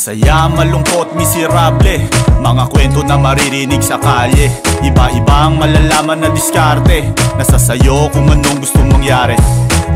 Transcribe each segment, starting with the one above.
Masaya, malungkot, miserable, mga kwento na maririnig sa kalye. Iba-ibang malalaman na diskarte, nasa sayo kung anong gustong mangyari.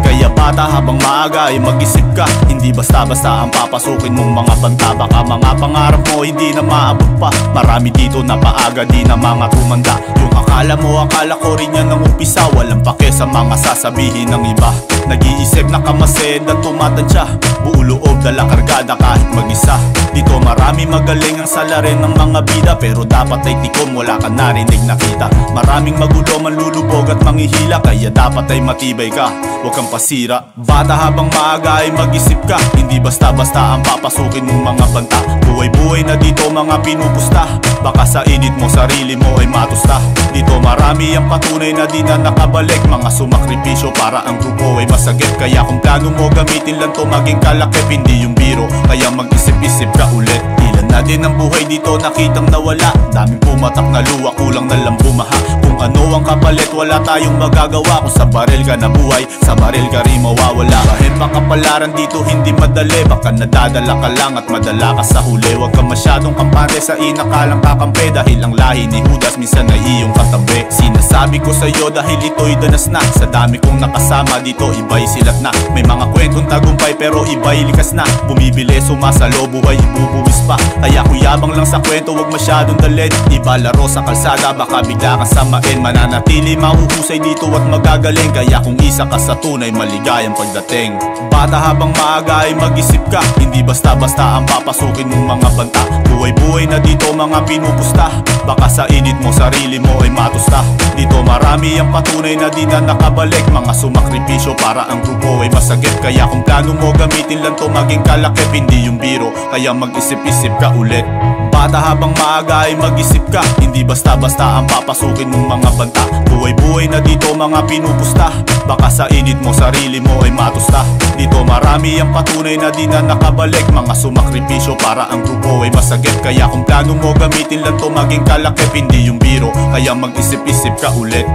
Kaya bata habang maaga ay mag-isip ka, hindi basta-basta ang papasukin mong mga banta. Baka mga pangarap mo hindi na maabot pa. Marami dito na paaga, di na mga tumanda. Yung akala mo, akala ko rin yan ang umpisa. Walang pake sa mga sasabihin ng iba. Nag-iisip na kamasid at tumatansya, buo loob dala kargada kahit mag-isa. Dito marami magaling ang salarin ng mga bida, pero dapat ay tikom, wala ka narinig nakita. Maraming magulo, manlulubog at manghihila, kaya dapat ay matibay ka, huwag kang pasira. Bata habang maaga ay mag-isip ka, hindi basta-basta ang papasukin mong mga banta. Buhay-buhay na dito mga pinupusta, baka sa init mo sarili mo ay matusta. Dito marami ang patunay na di na nakabalik, mga sumakripisyo para ang grupo ay masagip. Kaya kung plano mo gamitin lang to maging kalakip, hindi yung biro, kaya mag-isip-isip ka ulit. Ilan na din ang buhay dito nakitang nawala, daming pumatak na luwa, kulang na lang bumaha. Kung ano ang kapalit wala tayong magagawa, kung sa baril ka nabuhay, sa baril ka rin mawawala. Kahit makapalaran dito hindi madali, baka nadadala ka lang at madala ka sa huli. Huwag ka masyadong kampante sa inakalang kakampi, dahil ang lahi ni Judas minsan ay iyong katabi. Sinasabi ko sa'yo dahil ito'y danas na, sa dami kong nakasama dito iba'y silat na. May mga kwentong tagumpay pero iba'y likas na, bumibili sumasalo buhay ibubuwis pa. Kaya kuyabang lang sa kwento, huwag masyadong dalit. Iba laro sa kalsada, baka bigla kang samain. Mananatili, mahuhusay dito at magagaling, kaya kung isa ka sa tunay, maligayang pagdating. Bata habang maaga ay mag-isip ka, hindi basta-basta ang papasukin mong mga banta. Buhay-buhay na dito mga pinupusta, baka sa init mo sarili mo ay matusta. Dito marami ang patunay na di na nakabalik, mga sumakripisyo para ang grupo ay masagip. Kaya kung plano mo gamitin lang to maging kalakip, hindi yung biro, kaya mag-isip-isip ka ulit. Bata habang maaga ay mag-isip ka, hindi basta-basta ang papasukin mong mga banta. Buhay-buhay na dito mga pinupusta, baka sa init mo sarili mo ay matusta. Dito marami ang patunay na di na nakabalik, mga sumakripisyo para ang grupo ay masagip. Kaya kung plano mo gamitin lang to maging kalakip, hindi yung biro, kaya mag-isip-isip ka ulit.